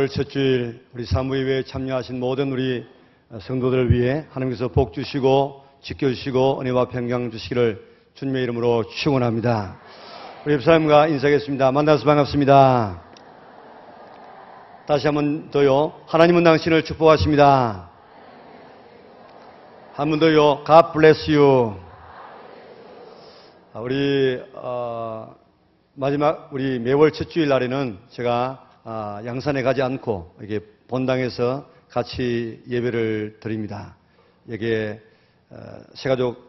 4월 첫 주일 우리 사무예배에 참여하신 모든 우리 성도들을 위해 하나님께서 복 주시고 지켜주시고 은혜와 평강 주시기를 주님의 이름으로 축원합니다. 우리 집사님과 인사하겠습니다. 만나서 반갑습니다. 다시 한번 더요. 하나님은 당신을 축복하십니다. 한 번 더요. God bless you. 우리 마지막 우리 매월 첫 주일 날에는 제가 양산에 가지 않고 이게 본당에서 같이 예배를 드립니다. 여기에 새가족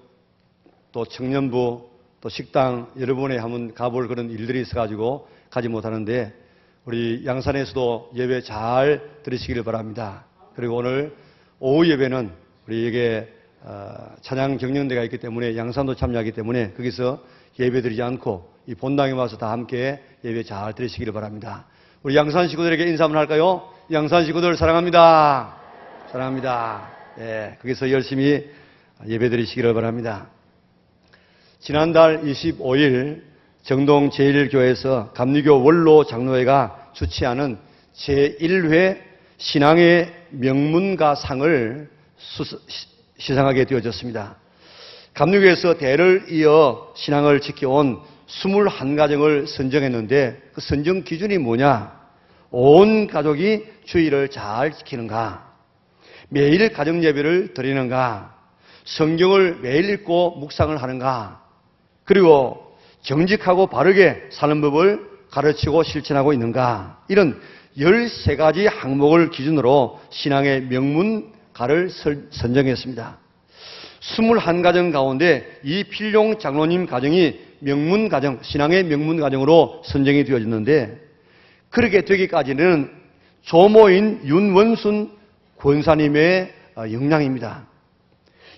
또 청년부 또 식당 여러 번에 한번 가볼 그런 일들이 있어가지고 가지 못하는데 우리 양산에서도 예배 잘 들으시기를 바랍니다. 그리고 오늘 오후 예배는 우리 여기에 찬양 경영대가 있기 때문에 양산도 참여하기 때문에 거기서 예배 드리지 않고 이 본당에 와서 다 함께 예배 잘 들으시기를 바랍니다. 우리 양산 식구들에게 인사 한번 할까요? 양산 식구들 사랑합니다. 사랑합니다. 예, 거기서 열심히 예배 드리시기를 바랍니다. 지난달 25일 정동 제1교회에서 감리교 원로 장로회가 주최하는 제1회 신앙의 명문가상을 시상하게 되어졌습니다. 감리교에서 대를 이어 신앙을 지켜온 21가정을 선정했는데 그 선정 기준이 뭐냐? 온 가족이 주의를 잘 지키는가? 매일 가정 예배를 드리는가? 성경을 매일 읽고 묵상을 하는가? 그리고 정직하고 바르게 사는 법을 가르치고 실천하고 있는가? 이런 13가지 항목을 기준으로 신앙의 명문가를 선정했습니다. 21가정 가운데 이 필룡 장로님 가정이 명문가정, 신앙의 명문가정으로 선정이 되어졌는데 그렇게 되기까지는 조모인 윤원순 권사님의 역량입니다.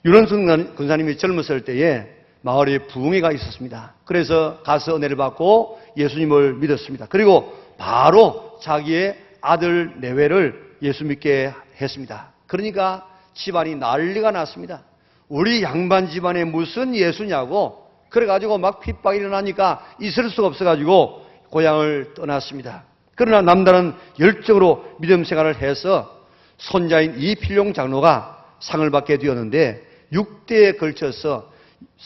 윤원순 권사님이 젊었을 때에 마을에 부흥회가 있었습니다. 그래서 가서 은혜를 받고 예수님을 믿었습니다. 그리고 바로 자기의 아들 내외를 예수 믿게 했습니다. 그러니까 집안이 난리가 났습니다. 우리 양반 집안에 무슨 예수냐고 그래가지고 막 핍박이 일어나니까 있을 수가 없어가지고 고향을 떠났습니다. 그러나 남다른 열정으로 믿음 생활을 해서 손자인 이필룡 장로가 상을 받게 되었는데 6대에 걸쳐서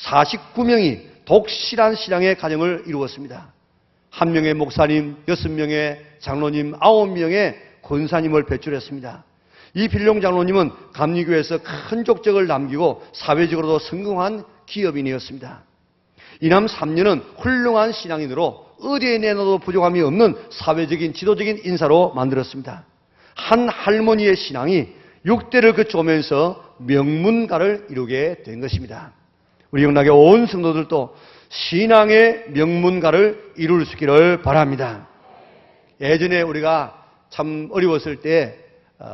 49명이 독실한 신앙의 가정을 이루었습니다. 1명의 목사님, 6명의 장로님, 9명의 권사님을 배출했습니다. 이 필룡 장로님은 감리교에서 큰 족적을 남기고 사회적으로도 성공한 기업인이었습니다. 이남 3년은 훌륭한 신앙인으로 어디에 내놔도 부족함이 없는 사회적인 지도적인 인사로 만들었습니다. 한 할머니의 신앙이 6대를 거쳐오면서 명문가를 이루게 된 것입니다. 우리 영락의 온 성도들도 신앙의 명문가를 이룰 수 있기를 바랍니다. 예전에 우리가 참 어려웠을 때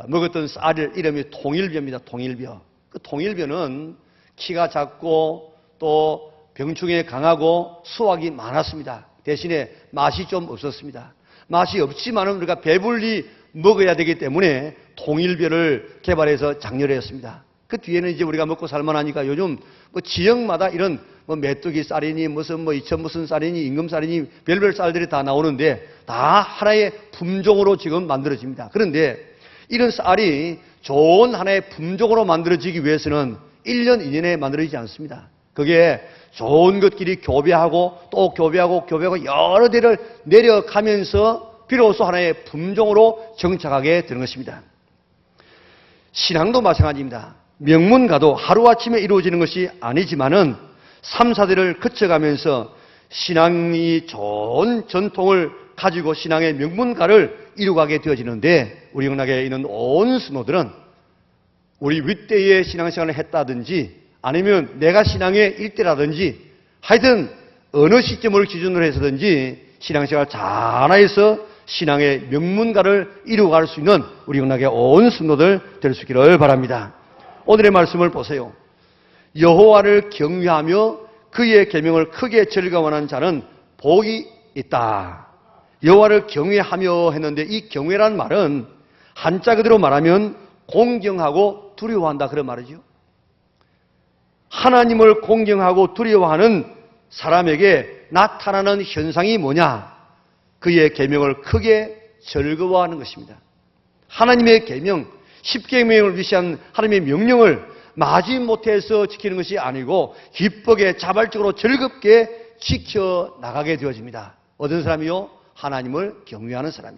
먹었던 쌀 이름이 통일벼입니다. 통일벼. 그 통일벼는 키가 작고 또 병충해 강하고 수확이 많았습니다. 대신에 맛이 좀 없었습니다. 맛이 없지만은 우리가 배불리 먹어야 되기 때문에 통일벼를 개발해서 장려를 했습니다. 그 뒤에는 이제 우리가 먹고 살만하니까 요즘 뭐 지역마다 이런 뭐 메뚜기 쌀이니 무슨 뭐 이천 무슨 쌀이니 임금 쌀이니 별별 쌀들이 다 나오는데 다 하나의 품종으로 지금 만들어집니다. 그런데 이런 쌀이 좋은 하나의 품종으로 만들어지기 위해서는 1년, 2년에 만들어지지 않습니다. 그게 좋은 것끼리 교배하고 또 교배하고 여러 대를 내려가면서 비로소 하나의 품종으로 정착하게 되는 것입니다. 신앙도 마찬가지입니다. 명문가도 하루아침에 이루어지는 것이 아니지만은 3, 4대를 거쳐가면서 신앙이 좋은 전통을 가지고 신앙의 명문가를 이루어가게 되어지는데 우리 영락에 있는 온 성도들은 우리 윗대의 신앙생활을 했다든지 아니면 내가 신앙의 일대라든지 하여튼 어느 시점을 기준으로 해서든지 신앙생활 잘해서 신앙의 명문가를 이루어갈 수 있는 우리 영락의 온 성도들 될 수 있기를 바랍니다. 오늘의 말씀을 보세요. 여호와를 경외하며 그의 계명을 크게 즐거워하는 자는 복이 있다. 여호와를 경외하며 했는데 이 경외란 말은 한자 그대로 말하면 공경하고 두려워한다 그런 말이죠. 하나님을 공경하고 두려워하는 사람에게 나타나는 현상이 뭐냐? 그의 계명을 크게 즐거워하는 것입니다. 하나님의 계명, 십계명을 위시한 하나님의 명령을 마지못해서 지키는 것이 아니고 기쁘게 자발적으로 즐겁게 지켜나가게 되어집니다. 어떤 사람이요? 하나님을 경외하는 사람이.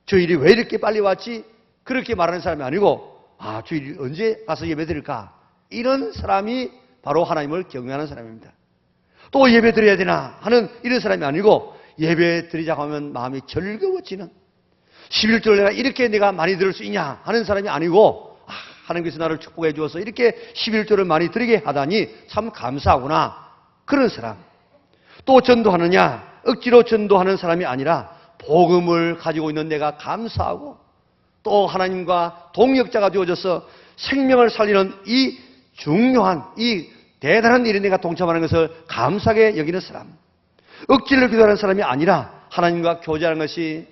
주일이 왜 이렇게 빨리 왔지? 그렇게 말하는 사람이 아니고 주일 언제 가서 예배 드릴까? 이런 사람이 바로 하나님을 경외하는 사람입니다. 또 예배 드려야 되나 하는 이런 사람이 아니고 예배 드리자고 하면 마음이 즐거워지는 11조를 내가 이렇게 내가 많이 드릴 수 있냐 하는 사람이 아니고 하나님께서 나를 축복해 주어서 이렇게 11조를 많이 드리게 하다니 참 감사하구나 그런 사람. 또 전도하느냐 억지로 전도하는 사람이 아니라 복음을 가지고 있는 내가 감사하고 또 하나님과 동역자가 되어져서 생명을 살리는 이 중요한 이 대단한 일에 내가 동참하는 것을 감사하게 여기는 사람. 억지를 기도하는 사람이 아니라 하나님과 교제하는 것이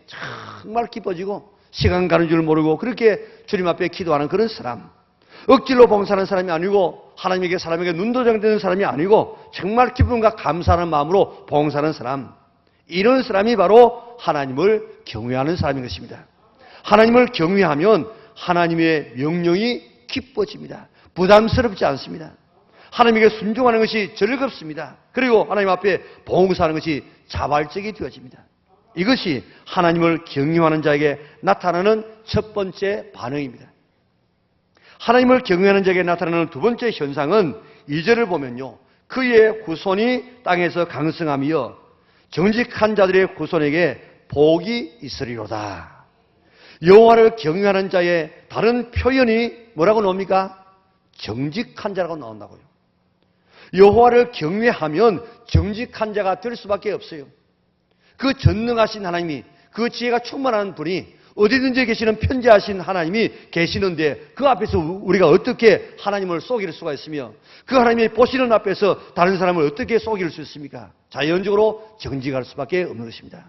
정말 기뻐지고 시간 가는 줄 모르고 그렇게 주님 앞에 기도하는 그런 사람. 억지로 봉사하는 사람이 아니고 하나님에게 사람에게 눈도장되는 사람이 아니고 정말 기쁨과 감사하는 마음으로 봉사하는 사람. 이런 사람이 바로 하나님을 경외하는 사람인 것입니다. 하나님을 경외하면 하나님의 명령이 기뻐집니다. 부담스럽지 않습니다. 하나님에게 순종하는 것이 즐겁습니다. 그리고 하나님 앞에 봉사하는 것이 자발적이 되어집니다. 이것이 하나님을 경외하는 자에게 나타나는 첫 번째 반응입니다. 하나님을 경외하는 자에게 나타나는 두 번째 현상은 2절을 보면요. 그의 후손이 땅에서 강성하며 정직한 자들의 후손에게 복이 있으리로다. 여호와를 경외하는 자의 다른 표현이 뭐라고 나옵니까? 정직한 자라고 나온다고요. 여호와를 경외하면 정직한 자가 될 수밖에 없어요. 그 전능하신 하나님이 그 지혜가 충만한 분이 어디든지 계시는 편지하신 하나님이 계시는데 그 앞에서 우리가 어떻게 하나님을 속일 수가 있으며 그 하나님이 보시는 앞에서 다른 사람을 어떻게 속일 수 있습니까? 자연적으로 정직할 수밖에 없는 것입니다.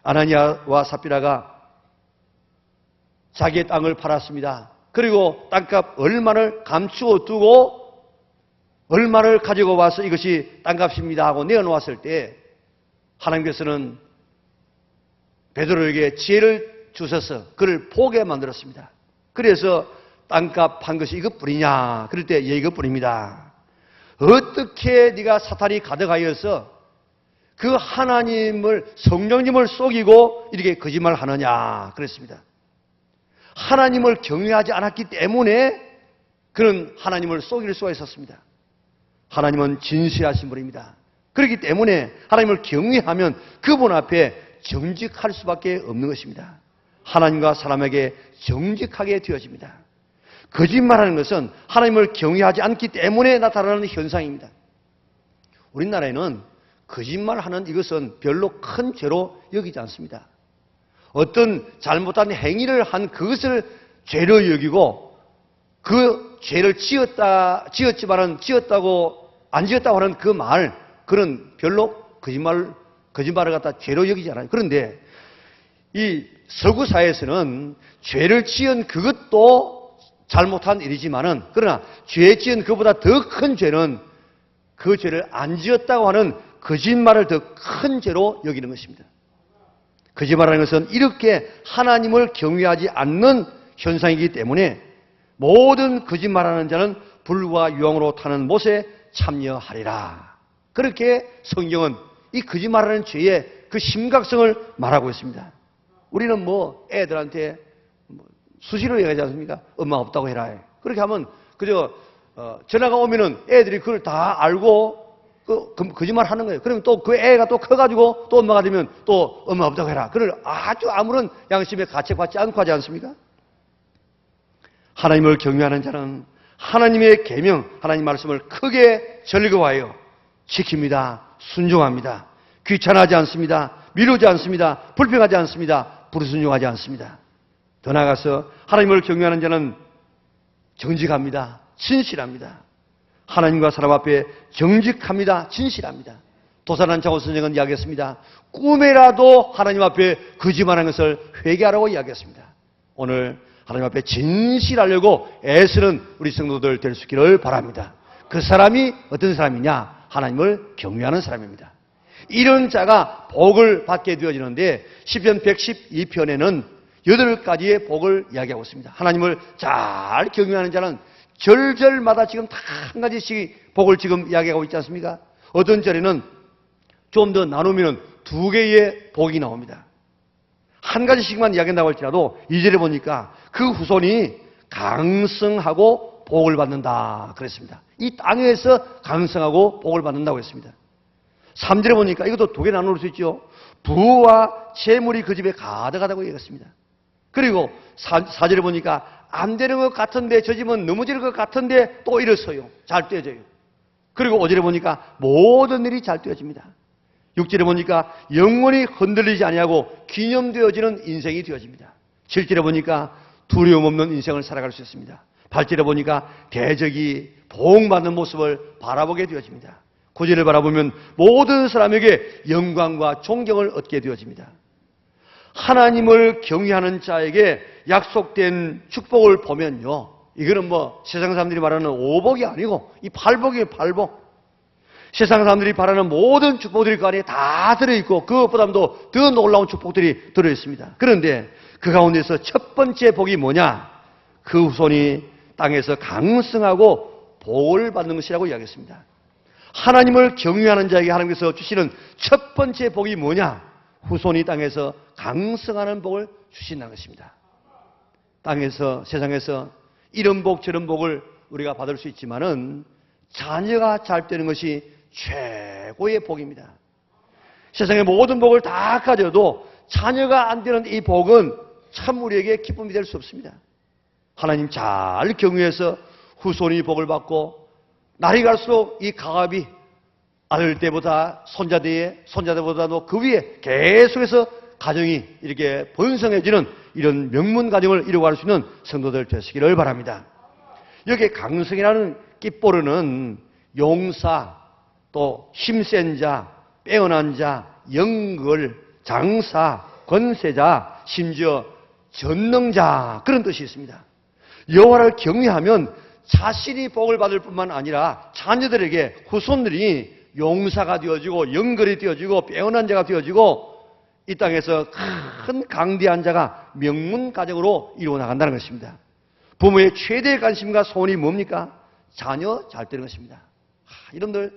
아나니아와 삽비라가 자기의 땅을 팔았습니다. 그리고 땅값 얼마를 감추어 두고 얼마를 가지고 와서 이것이 땅값입니다 하고 내어놓았을 때 하나님께서는 베드로에게 지혜를 주셔서 그를 보게 만들었습니다. 그래서 땅값 한 것이 이것뿐이냐? 그럴 때 예, 이것뿐입니다. 어떻게 네가 사탄이 가득하여서 그 하나님을 성령님을 속이고 이렇게 거짓말을 하느냐? 그랬습니다. 하나님을 경외하지 않았기 때문에 그는 하나님을 속일 수가 있었습니다. 하나님은 진실하신 분입니다. 그렇기 때문에 하나님을 경외하면 그분 앞에 정직할 수밖에 없는 것입니다. 하나님과 사람에게 정직하게 되어집니다. 거짓말하는 것은 하나님을 경외하지 않기 때문에 나타나는 현상입니다. 우리나라에는 거짓말하는 이것은 별로 큰 죄로 여기지 않습니다. 어떤 잘못한 행위를 한 그것을 죄로 여기고 그 죄를 지었지만은 지었다고 안 지었다고 하는 그 말, 그런 별로 거짓말을 갖다 죄로 여기지 않아요. 그런데 이 서구 사회에서는 죄를 지은 그것도 잘못한 일이지만은 그러나 죄 지은 그보다 더 큰 죄는 그 죄를 안 지었다고 하는 거짓말을 더 큰 죄로 여기는 것입니다. 거짓말하는 것은 이렇게 하나님을 경외하지 않는 현상이기 때문에 모든 거짓말하는 자는 불과 유황으로 타는 못에 참여하리라. 그렇게 성경은 이 거짓말하는 죄의 그 심각성을 말하고 있습니다. 우리는 애들한테 수시로 얘기하지 않습니까? 엄마 없다고 해라. 그렇게 하면 그저 전화가 오면은 애들이 그걸 다 알고 거짓말 하는 거예요. 그러면 또 그 애가 또 커가지고 또 엄마가 되면 또 엄마 없다고 해라. 그걸 아주 아무런 양심에 가책받지 않고 하지 않습니까? 하나님을 경외하는 자는 하나님의 계명, 하나님 말씀을 크게 즐거워하여 지킵니다. 순종합니다. 귀찮아하지 않습니다. 미루지 않습니다. 불평하지 않습니다. 불순종하지 않습니다. 더 나아가서 하나님을 경외하는 자는 정직합니다. 진실합니다. 하나님과 사람 앞에 정직합니다. 진실합니다. 도산한 장호 선생은 이야기했습니다. 꿈에라도 하나님 앞에 거짓말하는 것을 회개하라고 이야기했습니다. 오늘 하나님 앞에 진실하려고 애쓰는 우리 성도들 될 수 있기를 바랍니다. 그 사람이 어떤 사람이냐? 하나님을 경외하는 사람입니다. 이런 자가 복을 받게 되어지는데 시편 112편에는 8가지의 복을 이야기하고 있습니다. 하나님을 잘 경외하는 자는 절절마다 지금 다 한 가지씩 복을 지금 이야기하고 있지 않습니까? 어떤 절에는 좀 더 나누면 2개의 복이 나옵니다. 한 가지씩만 이야기한다고 할지라도 2절에 보니까 그 후손이 강성하고 복을 받는다 그랬습니다. 이 땅에서 강성하고 복을 받는다고 했습니다. 3절에 보니까 이것도 2개 나눌 수 있죠. 부와 재물이 그 집에 가득하다고 얘기했습니다. 그리고 4절에 보니까 안 되는 것 같은데 저 집은 넘어질 것 같은데 또 일어서요. 잘 되어져요. 그리고 5절에 보니까 모든 일이 잘 되어집니다. 6절에 보니까 영원히 흔들리지 아니하고 기념되어지는 인생이 되어집니다. 7절에 보니까 두려움 없는 인생을 살아갈 수 있습니다. 8절에 보니까 대적이 보응받는 모습을 바라보게 되어집니다. 9절을 바라보면 모든 사람에게 영광과 존경을 얻게 되어집니다. 하나님을 경외하는 자에게 약속된 축복을 보면요, 이거는 뭐 세상 사람들이 말하는 5복이 아니고 이 8복이에요. 8복. 세상 사람들이 바라는 모든 축복들이 그 안에 다 들어있고 그것보다도 더 놀라운 축복들이 들어있습니다. 그런데 그 가운데서 첫 번째 복이 뭐냐? 그 후손이 땅에서 강성하고 복을 받는 것이라고 이야기했습니다. 하나님을 경외하는 자에게 하나님께서 주시는 첫 번째 복이 뭐냐? 후손이 땅에서 강성하는 복을 주신다는 것입니다. 땅에서, 세상에서 이런 복 저런 복을 우리가 받을 수 있지만은 자녀가 잘 되는 것이 최고의 복입니다. 세상의 모든 복을 다 가져도 자녀가 안 되는 이 복은 참 우리에게 기쁨이 될 수 없습니다. 하나님 잘 경외해서 후손이 복을 받고 날이 갈수록 이 가압이 아들 때보다 손자 때에, 손자 때보다도 그 위에 계속해서 가정이 이렇게 번성해지는 이런 명문 가정을 이루어갈 수 있는 성도들 되시기를 바랍니다. 여기에 강성이라는 깃보르는 용사, 또 힘센 자, 빼어난 자, 영글, 장사, 권세자, 심지어 전능자 그런 뜻이 있습니다. 여호와를 경외하면 자신이 복을 받을 뿐만 아니라 자녀들에게 후손들이 용사가 되어지고 영글이 되어지고 빼어난 자가 되어지고 이 땅에서 큰 강대한 자가 명문 가정으로 이루어 나간다는 것입니다. 부모의 최대의 관심과 소원이 뭡니까? 자녀 잘 되는 것입니다. 여러분들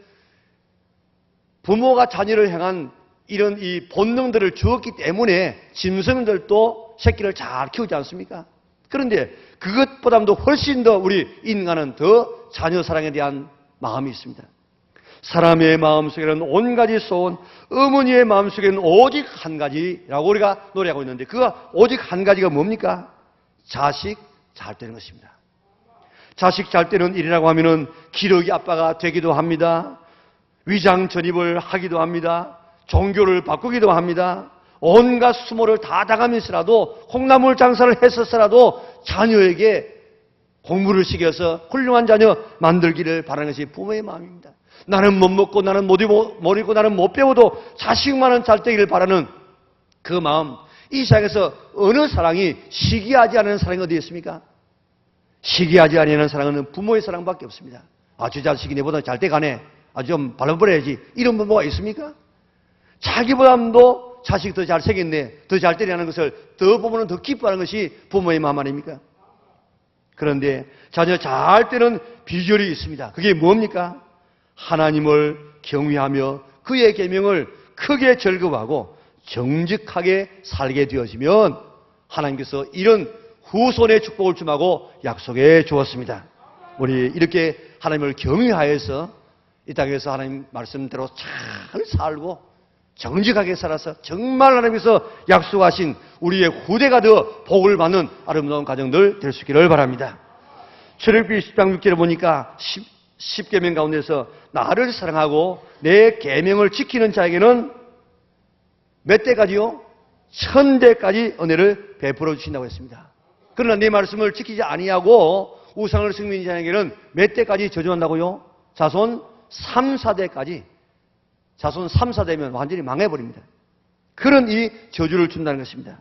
부모가 자녀를 향한 이런 이 본능들을 주었기 때문에 짐승들도 새끼를 잘 키우지 않습니까? 그런데 그것보다도 훨씬 더 우리 인간은 더 자녀 사랑에 대한 마음이 있습니다. 사람의 마음속에는 온 가지 소원, 어머니의 마음속에는 오직 한 가지라고 우리가 노래하고 있는데 그가 오직 한 가지가 뭡니까? 자식 잘 되는 것입니다. 자식 잘 되는 일이라고 하면은 기러기 아빠가 되기도 합니다. 위장 전입을 하기도 합니다. 종교를 바꾸기도 합니다. 온갖 수모를 다 당하면서라도 콩나물 장사를 했었어라도 자녀에게 공부를 시켜서 훌륭한 자녀 만들기를 바라는 것이 부모의 마음입니다. 나는 못 먹고 나는 못 입고 나는 못 배워도 자식만은 잘 되기를 바라는 그 마음. 이 세상에서 어느 사랑이 시기하지 않은 사랑이 어디 있습니까? 시기하지 않는 사랑은 부모의 사랑밖에 없습니다. 저 자식이 내보다 잘 돼가네. 좀 발라버려야지. 이런 부모가 있습니까? 자기보다도 자식이 더 잘생겼네. 더 잘 되려는 것을 더 보면 더 기뻐하는 것이 부모의 마음 아닙니까? 그런데 자녀 잘 되는 비결이 있습니다. 그게 뭡니까? 하나님을 경외하며 그의 계명을 크게 즐거워하고 정직하게 살게 되어지면 하나님께서 이런 후손의 축복을 주마고 약속해 주었습니다. 우리 이렇게 하나님을 경외하여서 이 땅에서 하나님 말씀대로 잘 살고 정직하게 살아서 정말 하나님께서 약속하신 우리의 후대가 되어 복을 받는 아름다운 가정들 될 수 있기를 바랍니다. 출애굽기 10장 6절에 보니까 10계명 가운데서 나를 사랑하고 내 계명을 지키는 자에게는 몇 대까지요? 1000대까지 은혜를 베풀어 주신다고 했습니다. 그러나 내 말씀을 지키지 아니하고 우상을 섬기는 자에게는 몇 대까지 저주한다고요? 자손 3, 4대까지. 자손 3, 4대면 완전히 망해버립니다. 그런 이 저주를 준다는 것입니다.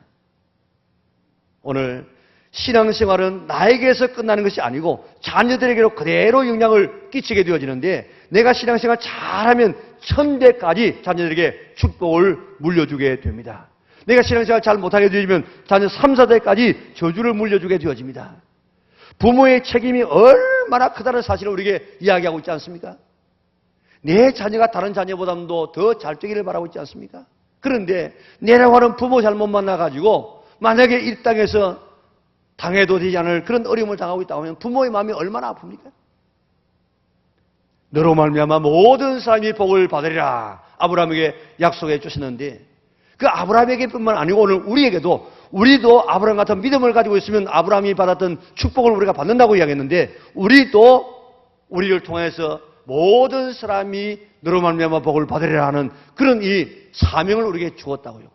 오늘 신앙생활은 나에게서 끝나는 것이 아니고 자녀들에게로 그대로 영향을 끼치게 되어지는데 내가 신앙생활 잘하면 1000대까지 자녀들에게 축복을 물려주게 됩니다. 내가 신앙생활 잘 못하게 되어지면 자녀 3, 4대까지 저주를 물려주게 되어집니다. 부모의 책임이 얼마나 크다는 사실을 우리에게 이야기하고 있지 않습니까? 내 자녀가 다른 자녀보다도 더 잘 되기를 바라고 있지 않습니까? 그런데 내라고 하는 부모 잘못 만나가지고 만약에 이 땅에서 당해도 되지 않을 그런 어려움을 당하고 있다고 하면 부모의 마음이 얼마나 아픕니까? 너로 말미암아 모든 사람이 복을 받으리라 아브라함에게 약속해 주셨는데 그 아브라함에게뿐만 아니고 오늘 우리도 아브라함 같은 믿음을 가지고 있으면 아브라함이 받았던 축복을 우리가 받는다고 이야기했는데 우리를 통해서 모든 사람이 너로 말미암아 복을 받으리라 하는 그런 이 사명을 우리에게 주었다고요.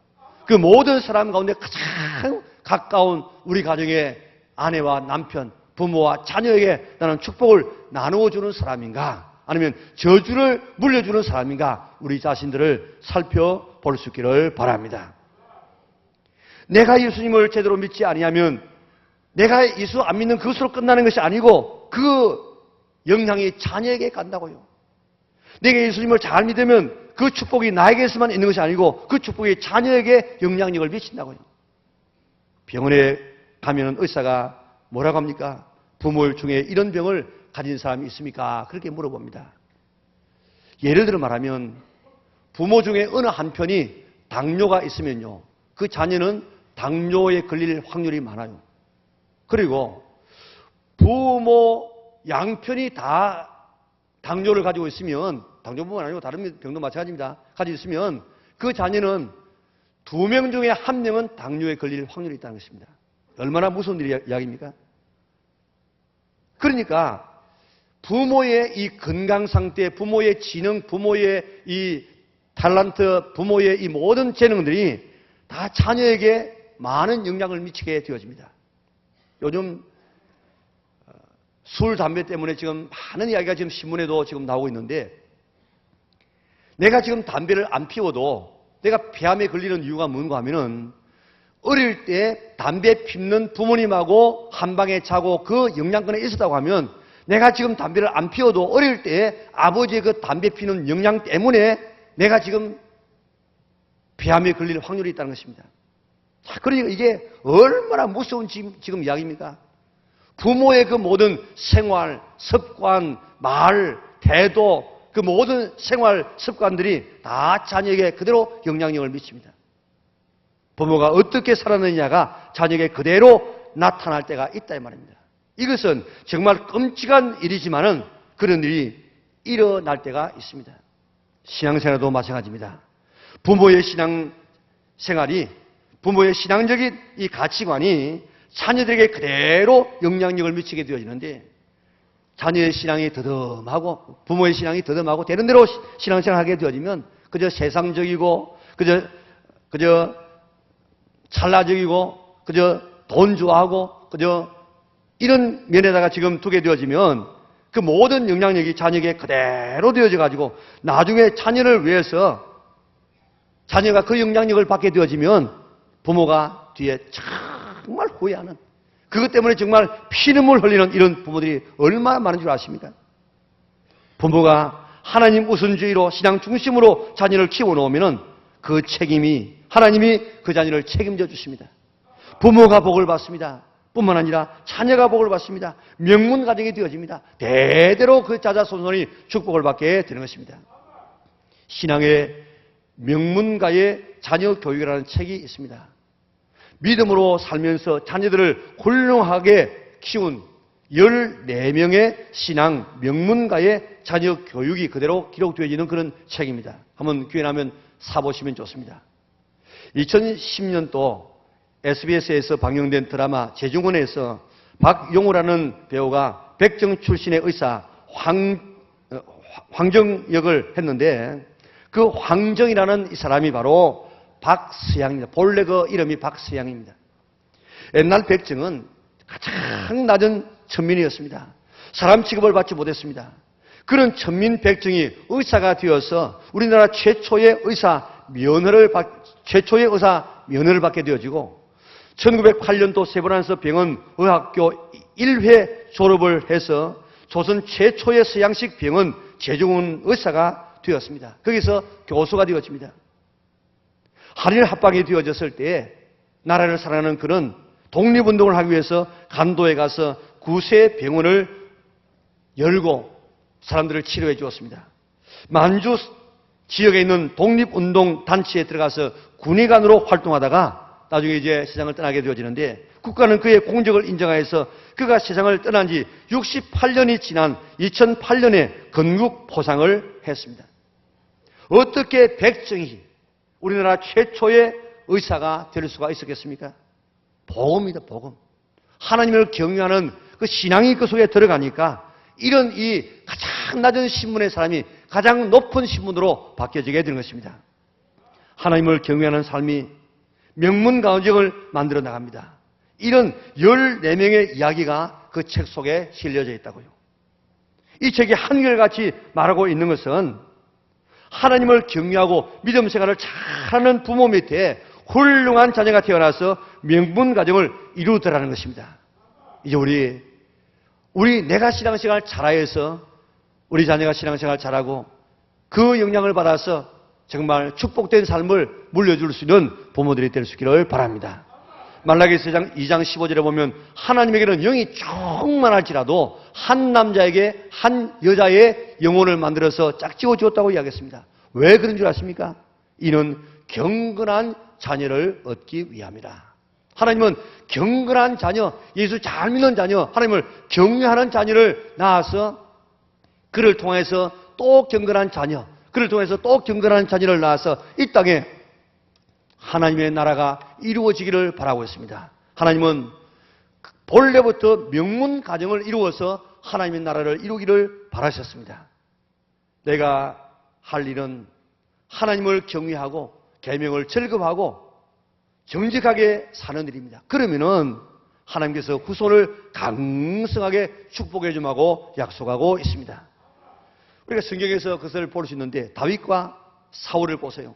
그 모든 사람 가운데 가장 가까운 우리 가정의 아내와 남편, 부모와 자녀에게 나는 축복을 나누어 주는 사람인가? 아니면 저주를 물려주는 사람인가? 우리 자신들을 살펴볼 수 있기를 바랍니다. 내가 예수님을 제대로 믿지 아니하면 내가 예수 안 믿는 그것으로 끝나는 것이 아니고 그 영향이 자녀에게 간다고요. 내가 예수님을 잘 믿으면 그 축복이 나에게서만 있는 것이 아니고 그 축복이 자녀에게 영향력을 미친다고요. 병원에 가면 의사가 뭐라고 합니까? 부모 중에 이런 병을 가진 사람이 있습니까? 그렇게 물어봅니다. 예를 들어 말하면 부모 중에 어느 한편이 당뇨가 있으면요. 그 자녀는 당뇨에 걸릴 확률이 많아요. 그리고 부모 양편이 다 당뇨를 가지고 있으면 당뇨뿐만 아니고 다른 병도 마찬가지입니다. 가지고 있으면 그 자녀는 2명 중에 1명은 당뇨에 걸릴 확률이 있다는 것입니다. 얼마나 무서운 이야기입니까? 그러니까 부모의 이 건강 상태, 부모의 지능, 부모의 이 탤런트, 부모의 이 모든 재능들이 다 자녀에게 많은 영향을 미치게 되어집니다. 요즘 술, 담배 때문에 지금 많은 이야기가 지금 신문에도 지금 나오고 있는데 내가 지금 담배를 안 피워도 내가 폐암에 걸리는 이유가 뭔가 하면은 어릴 때 담배 피우는 부모님하고 한 방에 자고 그 영향권에 있었다고 하면 내가 지금 담배를 안 피워도 어릴 때 아버지의 그 담배 피우는 영향 때문에 내가 지금 폐암에 걸릴 확률이 있다는 것입니다. 자, 그러니까 이게 얼마나 무서운 지금 이야기입니까? 부모의 그 모든 생활, 습관, 말, 태도, 그 모든 생활 습관들이 다 자녀에게 그대로 영향력을 미칩니다. 부모가 어떻게 살았느냐가 자녀에게 그대로 나타날 때가 있다 이 말입니다. 이것은 정말 끔찍한 일이지만은 그런 일이 일어날 때가 있습니다. 신앙생활도 마찬가지입니다. 부모의 신앙생활이, 부모의 신앙적인 이 가치관이 자녀들에게 그대로 영향력을 미치게 되어지는데 자녀의 신앙이 더듬하고 부모의 신앙이 더듬하고 되는 대로 신앙생활을 하게 되어지면 그저 세상적이고 그저 찰나적이고 그저 돈 좋아하고 그저 이런 면에다가 지금 두게 되어지면 그 모든 영향력이 자녀에게 그대로 되어져 가지고 나중에 자녀를 위해서 자녀가 그 영향력을 받게 되어지면 부모가 뒤에 정말 후회하는, 그것 때문에 정말 피눈물 흘리는 이런 부모들이 얼마나 많은 줄 아십니까? 부모가 하나님 우선주의로 신앙 중심으로 자녀를 키워놓으면 그 책임이 하나님이 그 자녀를 책임져 주십니다. 부모가 복을 받습니다. 뿐만 아니라 자녀가 복을 받습니다. 명문 가정이 되어집니다. 대대로 그 자자손손이 축복을 받게 되는 것입니다. 신앙의 명문가의 자녀 교육이라는 책이 있습니다. 믿음으로 살면서 자녀들을 훌륭하게 키운 14명의 신앙 명문가의 자녀 교육이 그대로 기록되어지는 그런 책입니다. 한번 기회 나면 사보시면 좋습니다. 2010년도 SBS에서 방영된 드라마 재중원에서 박용우라는 배우가 백정 출신의 의사 황정 역을 했는데 그 황정이라는 이 사람이 바로 박서양입니다. 본래 그 이름이 박서양입니다. 옛날 백정은 가장 낮은 천민이었습니다. 사람 취급을 받지 못했습니다. 그런 천민 백정이 의사가 되어서 우리나라 최초의 의사 면허를 받게 되어지고 1908년도 세브란스 병원 의학교 1회 졸업을 해서 조선 최초의 서양식 병원 재중원 의사가 되었습니다. 거기서 교수가 되었습니다. 한일 합방이 되어졌을 때 나라를 사랑하는 그는 독립운동을 하기 위해서 간도에 가서 구세 병원을 열고 사람들을 치료해 주었습니다. 만주 지역에 있는 독립운동 단체에 들어가서 군의관으로 활동하다가 나중에 이제 세상을 떠나게 되어지는데 국가는 그의 공적을 인정하여서 그가 세상을 떠난 지 68년이 지난 2008년에 건국 포상을 했습니다. 어떻게 백정희, 우리나라 최초의 의사가 될 수가 있었겠습니까? 복음이다, 복음. 하나님을 경외하는 그 신앙이 그 속에 들어가니까 이런 이 가장 낮은 신분의 사람이 가장 높은 신분으로 바뀌어지게 되는 것입니다. 하나님을 경외하는 삶이 명문가정을 만들어 나갑니다. 이런 14명의 이야기가 그 책 속에 실려져 있다고요. 이 책이 한결같이 말하고 있는 것은 하나님을 경외하고 믿음 생활을 잘하는 부모 밑에 훌륭한 자녀가 태어나서 명문가정을 이루더라는 것입니다. 이제 내가 신앙생활 잘하여서 우리 자녀가 신앙생활 잘하고 그 영향을 받아서 정말 축복된 삶을 물려줄 수 있는 부모들이 될 수 있기를 바랍니다. 말라기서 2장 15절에 보면 하나님에게는 영이 충만할지라도 한 남자에게 한 여자의 영혼을 만들어서 짝지어 주었다고 이야기했습니다. 왜 그런 줄 아십니까? 이는 경건한 자녀를 얻기 위함이라. 하나님은 경건한 자녀, 예수 잘 믿는 자녀, 하나님을 경외하는 자녀를 낳아서 그를 통해서 또 경건한 자녀, 그를 통해서 또 경건한 자녀를 낳아서 이 땅에 하나님의 나라가 이루어지기를 바라고 있습니다. 하나님은 본래부터 명문 가정을 이루어서 하나님의 나라를 이루기를 바라셨습니다. 내가 할 일은 하나님을 경외하고 계명을 즐겁하고 정직하게 사는 일입니다. 그러면은 하나님께서 후손을 강성하게 축복해 주마고 약속하고 있습니다. 우리가 성경에서 그것을 볼 수 있는데 다윗과 사울을 보세요.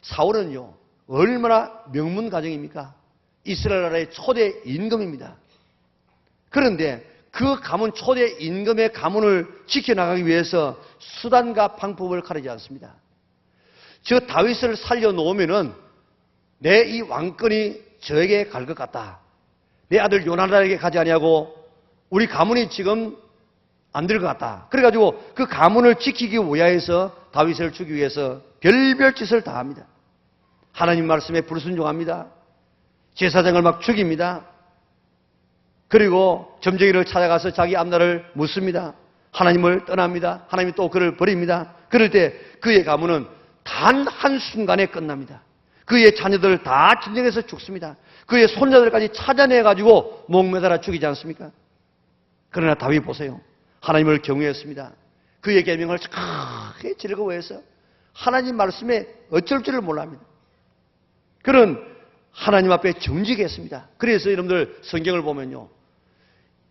사울은요 얼마나 명문 가정입니까? 이스라엘 나라의 초대 임금입니다. 그런데 그 가문 초대 임금의 가문을 지켜나가기 위해서 수단과 방법을 가리지 않습니다. 저 다윗을 살려놓으면은 내 이 왕권이 저에게 갈 것 같다. 내 아들 요나단에게 가지 아니하고 우리 가문이 지금 안 될 것 같다. 그래가지고 그 가문을 지키기 위하여서 다윗을 주기 위해서 별별 짓을 다 합니다. 하나님 말씀에 불순종합니다. 제사장을 막 죽입니다. 그리고 점쟁이를 찾아가서 자기 앞날을 묻습니다. 하나님을 떠납니다. 하나님이 또 그를 버립니다. 그럴 때 그의 가문은 단 한순간에 끝납니다. 그의 자녀들 다 전쟁에서 죽습니다. 그의 손자들까지 찾아내가지고 목매달아 죽이지 않습니까? 그러나 다윗 보세요. 하나님을 경외했습니다. 그의 계명을 크게 즐거워해서 하나님 말씀에 어쩔 줄을 몰랍니다. 그런 하나님 앞에 정직했습니다. 그래서 여러분들 성경을 보면요.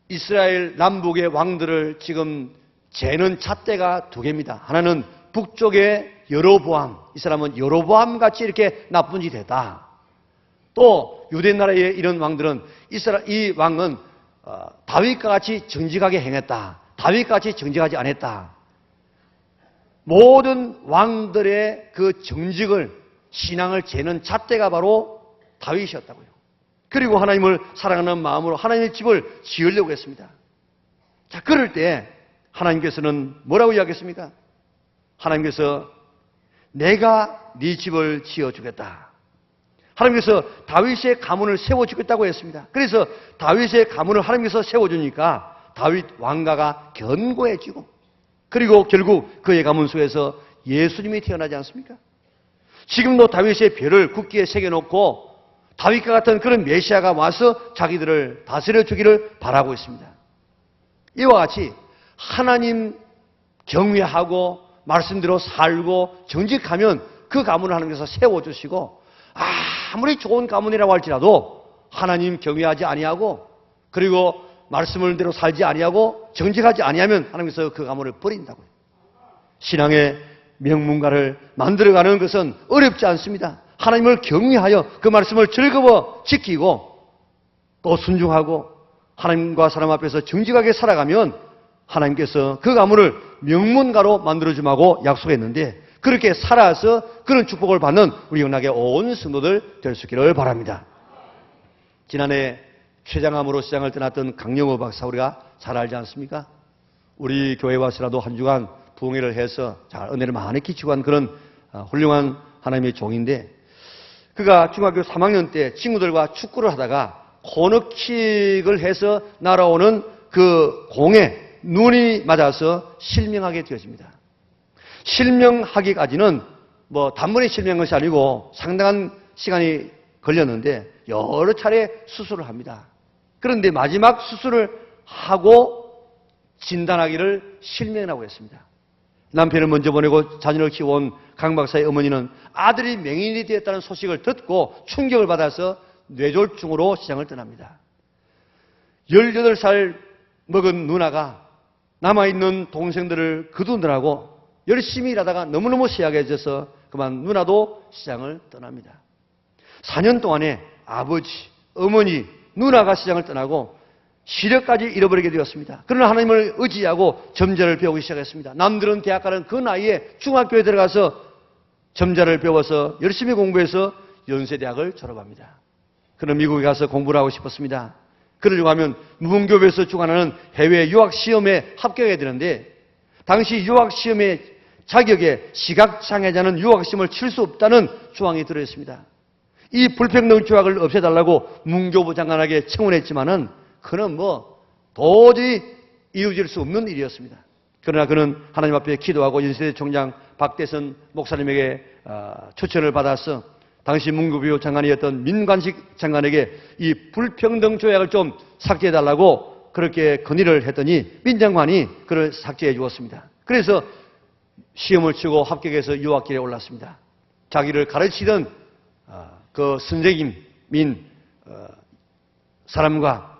이스라엘 남북의 왕들을 지금 재는 잣대가 두 개입니다. 하나는 북쪽의 여로보암, 이 사람은 여로보암 같이 이렇게 나쁜 짓 했다. 또 유대 나라의 이런 왕들은 이 왕은 다윗과 같이 정직하게 행했다. 다윗과 같이 정직하지 않았다. 모든 왕들의 그 정직을 신앙을 재는 잣대가 바로 다윗이었다고요. 그리고 하나님을 사랑하는 마음으로 하나님의 집을 지으려고 했습니다. 자, 그럴 때 하나님께서는 뭐라고 이야기했습니까? 하나님께서 내가 네 집을 지어주겠다. 하나님께서 다윗의 가문을 세워주겠다고 했습니다. 그래서 다윗의 가문을 하나님께서 세워주니까 다윗 왕가가 견고해지고 그리고 결국 그의 가문 속에서 예수님이 태어나지 않습니까? 지금도 다윗의 별을 국기에 새겨놓고 다윗과 같은 그런 메시아가 와서 자기들을 다스려 주기를 바라고 있습니다. 이와 같이 하나님 경외하고 말씀대로 살고 정직하면 그 가문을 하나님께서 세워주시고 아무리 좋은 가문이라고 할지라도 하나님 경외하지 아니하고 그리고 말씀을 대로 살지 아니하고 정직하지 아니하면 하나님께서 그 가문을 버린다고요. 신앙의 명문가를 만들어가는 것은 어렵지 않습니다. 하나님을 경외하여 그 말씀을 즐거워 지키고 또 순종하고 하나님과 사람 앞에서 정직하게 살아가면 하나님께서 그 가문을 명문가로 만들어주마고 약속했는데 그렇게 살아서 그런 축복을 받는 우리 영락의 온 성도들 될 수 있기를 바랍니다. 지난해 췌장암으로 시장을 떠났던 강영호 박사 우리가 잘 알지 않습니까? 우리 교회 와서라도 한 주간 부흥회를 해서 잘 은혜를 많이 끼치고 한 그런 훌륭한 하나님의 종인데, 그가 중학교 3학년 때 친구들과 축구를 하다가 코너킥을 해서 날아오는 그 공에 눈이 맞아서 실명하게 되어집니다. 실명하기까지는 단번에 실명한 것이 아니고 상당한 시간이 걸렸는데 여러 차례 수술을 합니다. 그런데 마지막 수술을 하고 진단하기를 실명이라고 했습니다. 남편을 먼저 보내고 자녀를 키워온 강 박사의 어머니는 아들이 맹인이 되었다는 소식을 듣고 충격을 받아서 뇌졸중으로 시장을 떠납니다. 18살 먹은 누나가 남아있는 동생들을 거두느라고 열심히 일하다가 너무너무 시약해져서 그만 누나도 시장을 떠납니다. 4년 동안에 아버지, 어머니, 누나가 시장을 떠나고 시력까지 잃어버리게 되었습니다. 그러나 하나님을 의지하고 점자를 배우기 시작했습니다. 남들은 대학 가는 그 나이에 중학교에 들어가서 점자를 배워서 열심히 공부해서 연세대학을 졸업합니다. 그는 미국에 가서 공부를 하고 싶었습니다. 그러려고 하면 무분교부에서 주관하는 해외 유학시험에 합격해야 되는데 당시 유학시험의 자격에 시각장애자는 유학시험을 칠 수 없다는 조항이 들어있습니다. 이 불평등 조약을 없애달라고 문교부 장관에게 청원했지만은 그는 도저히 이루어질 수 없는 일이었습니다. 그러나 그는 하나님 앞에 기도하고 연세대 총장 박대선 목사님에게 추천을 받아서 당시 문교부 장관이었던 민관식 장관에게 이 불평등 조약을 좀 삭제해달라고 그렇게 건의를 했더니 민 장관이 그를 삭제해 주었습니다. 그래서 시험을 치고 합격해서 유학길에 올랐습니다. 자기를 가르치던 그 선생님인 사람과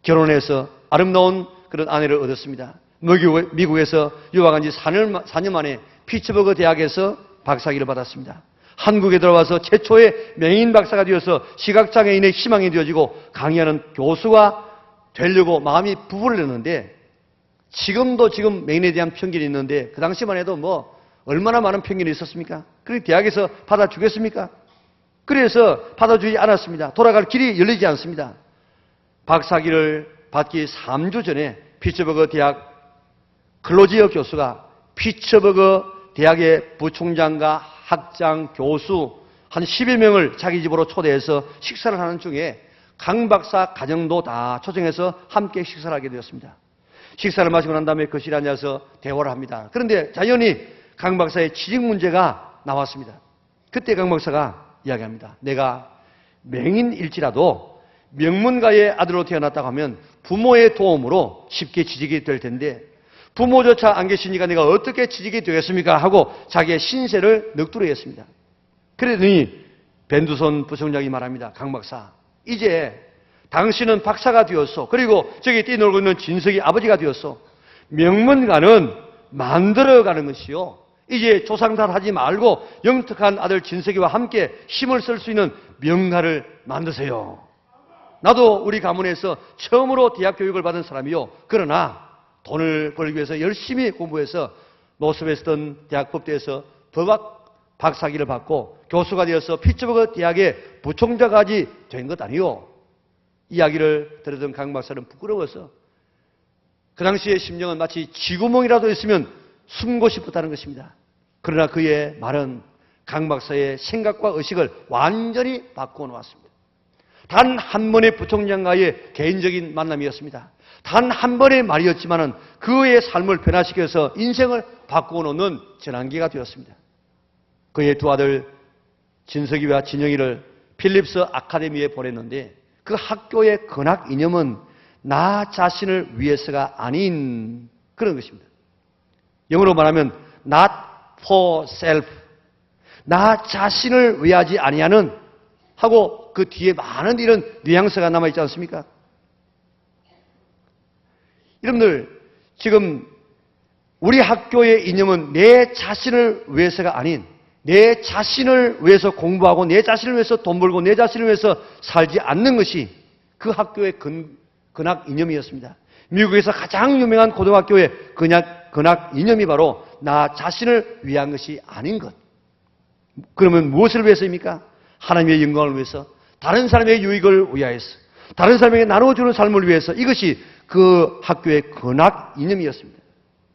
결혼해서 아름다운 그런 아내를 얻었습니다. 미국에서 유학한 지 4년 만에 피츠버그 대학에서 박사학위를 받았습니다. 한국에 들어와서 최초의 맹인 박사가 되어서 시각장애인의 희망이 되어지고 강의하는 교수가 되려고 마음이 부풀렸는데 지금 맹인에 대한 편견이 있는데 그 당시만 해도 얼마나 많은 편견이 있었습니까? 그래 대학에서 받아주겠습니까? 그래서 받아주지 않았습니다. 돌아갈 길이 열리지 않습니다. 박사학위를 받기 3주 전에 피츠버그 대학 클로지어 교수가 피츠버그 대학의 부총장과 학장, 교수 한 10여 명을 자기 집으로 초대해서 식사를 하는 중에 강 박사 가정도 다 초청해서 함께 식사를 하게 되었습니다. 식사를 마시고 난 다음에 거실에 앉아서 대화를 합니다. 그런데 자연히 강 박사의 취직 문제가 나왔습니다. 그때 강 박사가 이야기합니다. 내가 맹인일지라도 명문가의 아들로 태어났다고 하면 부모의 도움으로 쉽게 취직이 될 텐데 부모조차 안 계시니까 내가 어떻게 취직이 되겠습니까? 하고 자기의 신세를 넋두리 했습니다. 그러더니 벤두손 부총장이 말합니다. 강 박사, 이제 당신은 박사가 되었어. 그리고 저기 뛰놀고 있는 진석이 아버지가 되었어. 명문가는 만들어가는 것이요. 이제 조상달 하지 말고 영특한 아들 진석이와 함께 힘을 쓸 수 있는 명가를 만드세요. 나도 우리 가문에서 처음으로 대학 교육을 받은 사람이요. 그러나 돈을 벌기 위해서 열심히 공부해서 노스웨스턴 대학 법대에서 법학 박사학위를 받고 교수가 되어서 피츠버그 대학의 부총장까지 된 것 아니요. 이야기를 들었던 강 박사는 부끄러워서 그 당시의 심정은 마치 쥐구멍이라도 있으면 숨고 싶었다는 것입니다. 그러나 그의 말은 강 박사의 생각과 의식을 완전히 바꾸어 놓았습니다. 단 한 번의 부총장과의 개인적인 만남이었습니다. 단 한 번의 말이었지만은 그의 삶을 변화시켜서 인생을 바꾸어 놓는 전환기가 되었습니다. 그의 두 아들 진석이와 진영이를 필립스 아카데미에 보냈는데 그 학교의 근학 이념은 나 자신을 위해서가 아닌 그런 것입니다. 영어로 말하면 not for self, 나 자신을 위하지 아니하는 하고 그 뒤에 많은 이런 뉘앙스가 남아있지 않습니까? 여러분들 지금 우리 학교의 이념은 내 자신을 위해서가 아닌 내 자신을 위해서 공부하고 내 자신을 위해서 돈 벌고 내 자신을 위해서 살지 않는 것이 그 학교의 근학 이념이었습니다. 미국에서 가장 유명한 고등학교의 근학 이념이 바로 나 자신을 위한 것이 아닌 것. 그러면 무엇을 위해서입니까? 하나님의 영광을 위해서, 다른 사람의 유익을 위하여서, 다른 사람에게 나눠주는 삶을 위해서. 이것이 그 학교의 근학 이념이었습니다.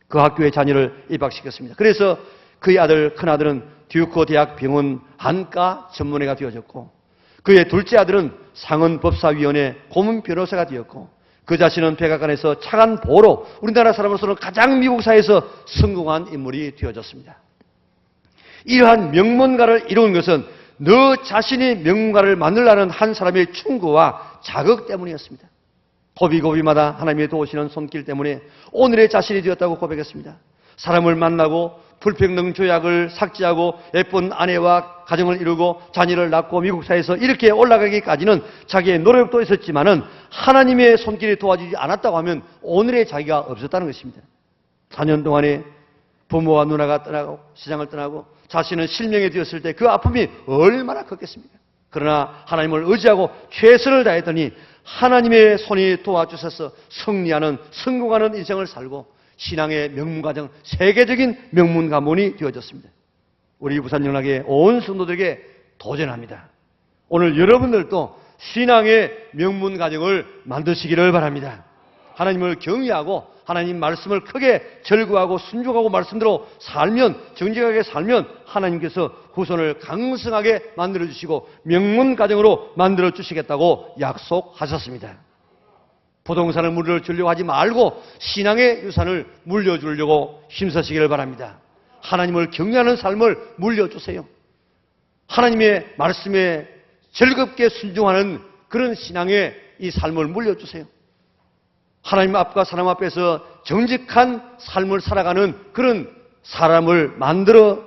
그 학교의 자녀를 입학시켰습니다. 그래서 그의 아들, 큰아들은 듀크 대학 병원 안과 전문의가 되어졌고, 그의 둘째 아들은 상헌법사위원회 고문 변호사가 되었고, 그 자신은 백악관에서 차관 보로 우리나라 사람으로서는 가장 미국 사회에서 성공한 인물이 되어졌습니다. 이러한 명문가를 이룬 것은 너 자신이 명문가를 만들라는 한 사람의 충고와 자극 때문이었습니다. 고비고비마다 하나님의 도우시는 손길 때문에 오늘의 자신이 되었다고 고백했습니다. 사람을 만나고 불평등 조약을 삭제하고 예쁜 아내와 가정을 이루고 자녀를 낳고 미국 사회에서 이렇게 올라가기까지는 자기의 노력도 있었지만은 하나님의 손길이 도와주지 않았다고 하면 오늘의 자기가 없었다는 것입니다. 4년 동안에 부모와 누나가 떠나고 시장을 떠나고 자신은 실명이 되었을 때 그 아픔이 얼마나 컸겠습니까? 그러나 하나님을 의지하고 최선을 다했더니 하나님의 손이 도와주셔서 승리하는, 성공하는 인생을 살고 신앙의 명문가정, 세계적인 명문 가문이 되어졌습니다. 우리 부산영락의 온 성도들에게 도전합니다. 오늘 여러분들도 신앙의 명문가정을 만드시기를 바랍니다. 하나님을 경외하고 하나님 말씀을 크게 절구하고 순종하고 말씀대로 살면, 정직하게 살면 하나님께서 후손을 강성하게 만들어주시고 명문가정으로 만들어주시겠다고 약속하셨습니다. 부동산을 물려주려고 하지 말고 신앙의 유산을 물려주려고 힘쓰시기를 바랍니다. 하나님을 경외하는 삶을 물려주세요. 하나님의 말씀에 즐겁게 순종하는 그런 신앙의 이 삶을 물려주세요. 하나님 앞과 사람 앞에서 정직한 삶을 살아가는 그런 사람을 만들어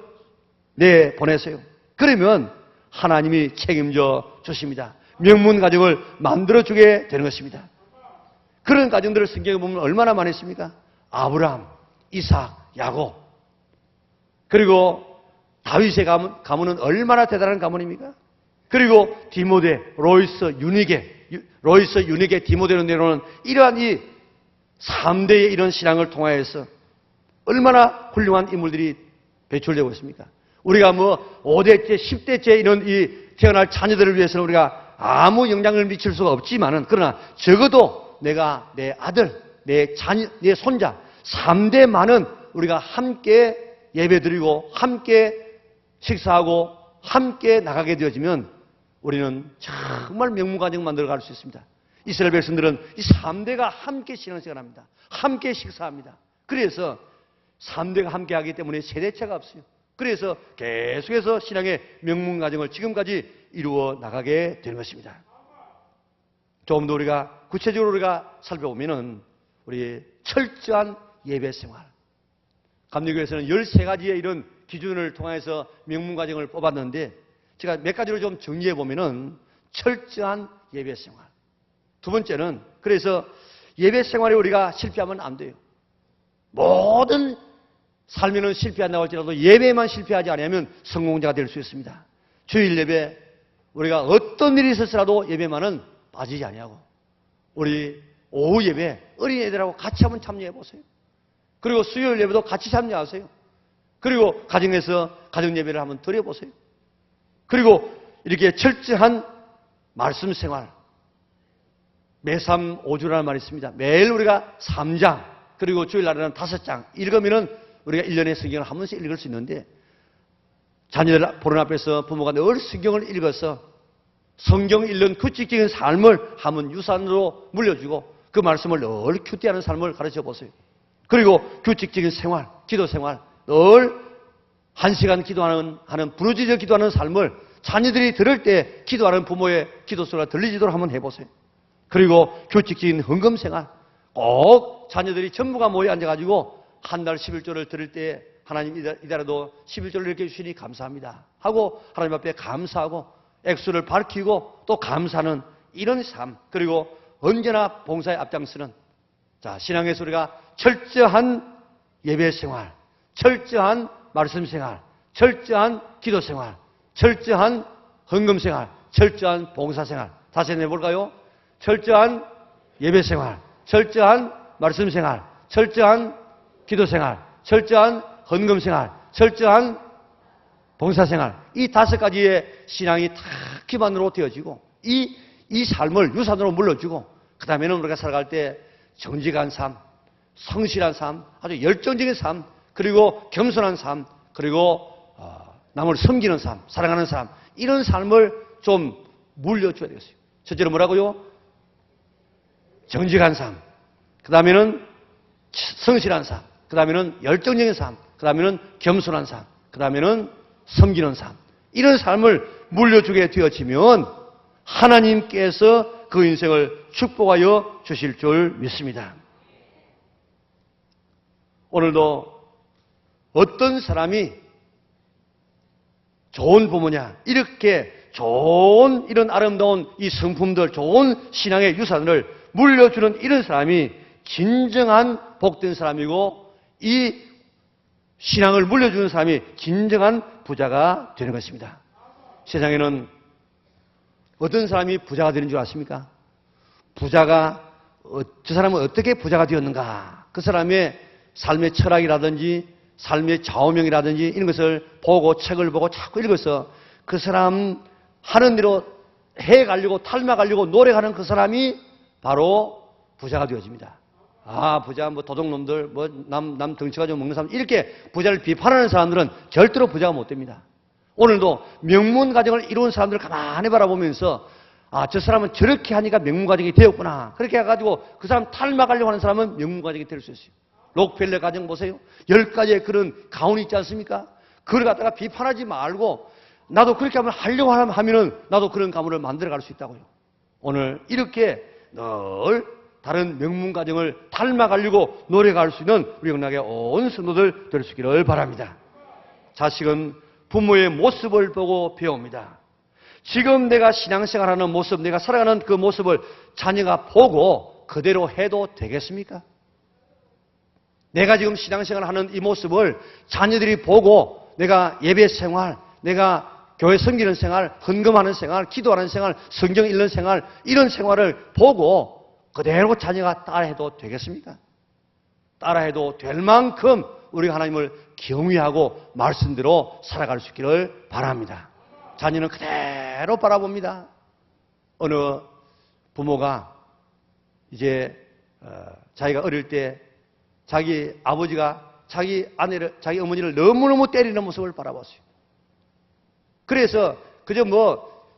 내보내세요. 그러면 하나님이 책임져 주십니다. 명문 가정을 만들어주게 되는 것입니다. 그런 가정들을 성경에 보면 얼마나 많이 있습니까? 아브라함, 이삭, 야곱. 그리고 다윗의 가문은 얼마나 대단한 가문입니까? 그리고 디모데, 로이스, 유니게, 디모데로 내려오는 이러한 이 3대의 이런 신앙을 통하여서 얼마나 훌륭한 인물들이 배출되고 있습니까? 우리가 5대째, 10대째 이런 이 태어날 자녀들을 위해서는 우리가 아무 영향을 미칠 수가 없지만은, 그러나 적어도 내가 내 아들, 내 자녀, 내 손자 3대만은 우리가 함께 예배드리고 함께 식사하고 함께 나가게 되어지면 우리는 정말 명문가정 만들어 갈 수 있습니다. 이스라엘 백성들은 이 3대가 함께 신앙생활 합니다. 함께 식사합니다. 그래서 3대가 함께 하기 때문에 세대차가 없어요. 그래서 계속해서 신앙의 명문가정을 지금까지 이루어 나가게 되는 것입니다. 조금 더 우리가 구체적으로 우리가 살펴보면은 우리 철저한 예배 생활. 감리교에서는 13가지의 이런 기준을 통해서 명문가정을 뽑았는데 제가 몇 가지로 좀 정리해 보면은 철저한 예배 생활. 두 번째는 그래서 예배 생활에 우리가 실패하면 안 돼요. 모든 삶에는 실패한다고 할지라도 예배만 실패하지 않으면 성공자가 될 수 있습니다. 주일 예배 우리가 어떤 일이 있었더라도 예배만은 빠지지 아니하고 우리 오후 예배 어린애들하고 같이 한번 참여해 보세요. 그리고 수요일 예배도 같이 참여하세요. 그리고 가정에서 가정 예배를 한번 드려보세요. 그리고 이렇게 철저한 말씀 생활. 매삼 오주라는 말이 있습니다. 매일 우리가 3장 그리고 주일날에는 5장 읽으면은 우리가 1년에 성경을 한 번씩 읽을 수 있는데 자녀들 보는 앞에서 부모가 늘 성경을 읽어서 성경 읽는 규칙적인 삶을 한번 유산으로 물려주고 그 말씀을 늘 큐티하는 삶을 가르쳐 보세요. 그리고 규칙적인 생활, 기도 생활, 늘 1시간 기도하는 부르짖어 기도하는 삶을 자녀들이 들을 때 기도하는 부모의 기도 소리가 들리지도록 한번 해보세요. 그리고 규칙적인 헌금 생활, 꼭 자녀들이 전부가 모여 앉아가지고 한 달 11조를 들을 때 하나님 이달에도 11조를 이렇게 주시니 감사합니다 하고 하나님 앞에 감사하고 액수를 밝히고 또 감사하는 이런 삶, 그리고 언제나 봉사에 앞장서는 자 신앙에서 우리가 철저한 예배 생활, 철저한 말씀 생활, 철저한 기도 생활, 철저한 헌금 생활, 철저한 봉사 생활. 다시 해볼까요? 철저한 예배 생활, 철저한 말씀 생활, 철저한 기도 생활, 철저한 헌금생활, 철저한 봉사생활, 이 5가지의 신앙이 다 기반으로 되어지고 이 삶을 유산으로 물려주고 그 다음에는 우리가 살아갈 때 정직한 삶, 성실한 삶, 아주 열정적인 삶, 그리고 겸손한 삶, 그리고 남을 섬기는 삶, 사랑하는 삶, 이런 삶을 좀 물려줘야 되겠어요. 첫째로 뭐라고요? 정직한 삶, 그 다음에는 성실한 삶, 그 다음에는 열정적인 삶, 그 다음에는 겸손한 삶, 그 다음에는 섬기는 삶, 이런 삶을 물려주게 되어지면 하나님께서 그 인생을 축복하여 주실 줄 믿습니다. 오늘도 어떤 사람이 좋은 부모냐, 이렇게 좋은 이런 아름다운 이 성품들, 좋은 신앙의 유산을 물려주는 이런 사람이 진정한 복된 사람이고 이 신앙을 물려주는 사람이 진정한 부자가 되는 것입니다. 세상에는 어떤 사람이 부자가 되는 줄 아십니까? 저 사람은 어떻게 부자가 되었는가? 그 사람의 삶의 철학이라든지 삶의 좌우명이라든지 이런 것을 보고 책을 보고 자꾸 읽어서 그 사람 하는 대로 해가려고 닮아가려고 노력하는 그 사람이 바로 부자가 되어집니다. 부자, 도둑놈들, 남 덩치가 좀 먹는 사람, 이렇게 부자를 비판하는 사람들은 절대로 부자가 못 됩니다. 오늘도 명문 가정을 이룬 사람들을 가만히 바라보면서 저 사람은 저렇게 하니까 명문 가정이 되었구나. 그렇게 해가지고 그 사람 닮아가려고 하는 사람은 명문 가정이 될 수 있어요. 록펠러 가정 보세요. 10가지의 그런 가훈이 있지 않습니까? 그걸 갖다가 비판하지 말고 나도 그렇게 하려고 하면은 나도 그런 가문을 만들어갈 수 있다고요. 오늘 이렇게 늘 다른 명문 가정을 닮아가려고 노력할 수 있는 우리 영락의 온 성도들 될 수 있기를 바랍니다. 자식은 부모의 모습을 보고 배웁니다. 지금 내가 신앙생활하는 모습, 내가 살아가는 그 모습을 자녀가 보고 그대로 해도 되겠습니까? 내가 지금 신앙생활하는 이 모습을 자녀들이 보고 내가 예배 생활, 내가 교회 섬기는 생활, 헌금하는 생활, 기도하는 생활, 성경 읽는 생활, 이런 생활을 보고 그대로 자녀가 따라해도 되겠습니까? 따라해도 될 만큼 우리가 하나님을 경외하고 말씀대로 살아갈 수 있기를 바랍니다. 자녀는 그대로 바라봅니다. 어느 부모가 이제 자기가 어릴 때 자기 아버지가 자기 아내를, 자기 어머니를 너무너무 때리는 모습을 바라봤어요. 그래서 그저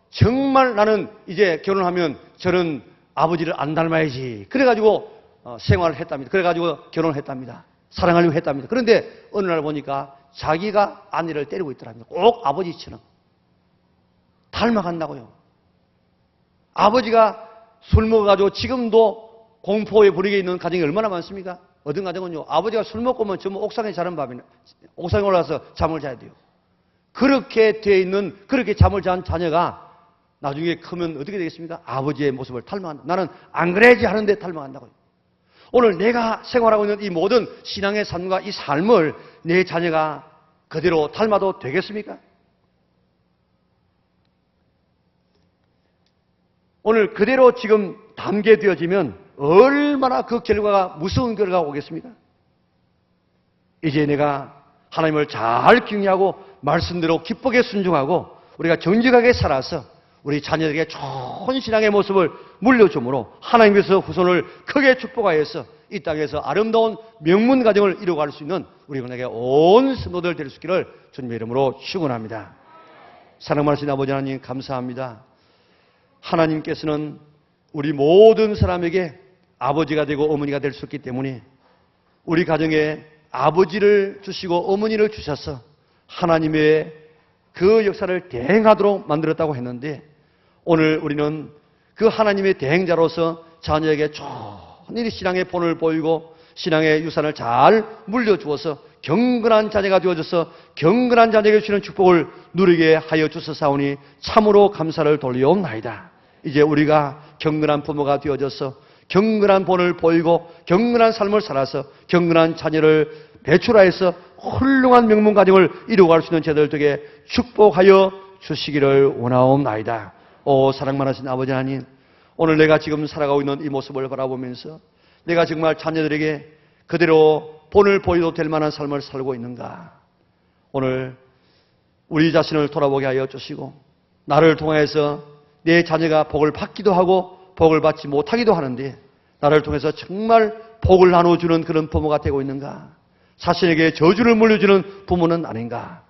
정말 나는 이제 결혼하면 저는 아버지를 안 닮아야지. 그래가지고 생활을 했답니다. 그래가지고 결혼을 했답니다. 사랑하려고 했답니다. 그런데 어느 날 보니까 자기가 아내를 때리고 있더랍니다. 꼭 아버지처럼. 닮아간다고요. 아버지가 술 먹어가지고 지금도 공포의 분위기에 있는 가정이 얼마나 많습니까? 어떤 가정은요, 아버지가 술 먹고 오면 전부 옥상에 자는 밤에, 옥상에 올라가서 잠을 자야 돼요. 그렇게 되어 있는, 그렇게 잠을 잔 자녀가 나중에 크면 어떻게 되겠습니까? 아버지의 모습을 닮아간다. 나는 안 그래야지 하는데 닮아간다고요. 오늘 내가 생활하고 있는 이 모든 신앙의 삶과 이 삶을 내 자녀가 그대로 닮아도 되겠습니까? 오늘 그대로 지금 담게되어지면 얼마나 그 결과가 무서운 결과가 오겠습니까? 이제 내가 하나님을 잘 경외하고 말씀대로 기쁘게 순종하고 우리가 정직하게 살아서 우리 자녀들에게 좋은 신앙의 모습을 물려주므로 하나님께서 후손을 크게 축복하여서 이 땅에서 아름다운 명문 가정을 이루어갈 수 있는 우리 군에게 온 성도들 될 수 있기를 주님의 이름으로 축원합니다. 사랑하신 아버지 하나님 감사합니다. 하나님께서는 우리 모든 사람에게 아버지가 되고 어머니가 될 수 있기 때문에 우리 가정에 아버지를 주시고 어머니를 주셔서 하나님의 그 역사를 대행하도록 만들었다고 했는데 오늘 우리는 그 하나님의 대행자로서 자녀에게 좋은 신앙의 본을 보이고 신앙의 유산을 잘 물려주어서 경건한 자녀가 되어져서 경건한 자녀에게 주시는 축복을 누리게 하여 주셨사오니 참으로 감사를 돌리옵나이다. 이제 우리가 경건한 부모가 되어져서 경건한 본을 보이고 경건한 삶을 살아서 경건한 자녀를 배출하여서 훌륭한 명문 가정을 이루어갈 수 있는 제들 되게 축복하여 주시기를 원하옵나이다. 오 사랑 많으신 아버지 하나님, 오늘 내가 지금 살아가고 있는 이 모습을 바라보면서 내가 정말 자녀들에게 그대로 본을 보여도 될 만한 삶을 살고 있는가? 오늘 우리 자신을 돌아보게 하여 주시고 나를 통해서 내 자녀가 복을 받기도 하고 복을 받지 못하기도 하는데 나를 통해서 정말 복을 나눠주는 그런 부모가 되고 있는가? 자신에게 저주를 물려주는 부모는 아닌가?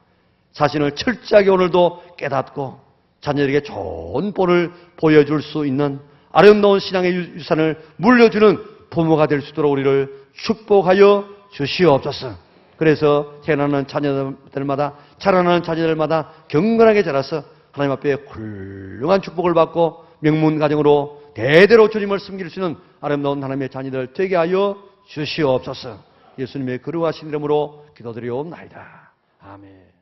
자신을 철저하게 오늘도 깨닫고 자녀에게 좋은 본을 보여줄 수 있는 아름다운 신앙의 유산을 물려주는 부모가 될 수 있도록 우리를 축복하여 주시옵소서. 그래서 태어나는 자녀들마다 자라나는 자녀들마다 경건하게 자라서 하나님 앞에 훌륭한 축복을 받고 명문 가정으로 대대로 주님을 섬길 수 있는 아름다운 하나님의 자녀들 되게 하여 주시옵소서. 예수님의 거룩하신 이름으로 기도드리옵나이다. 아멘.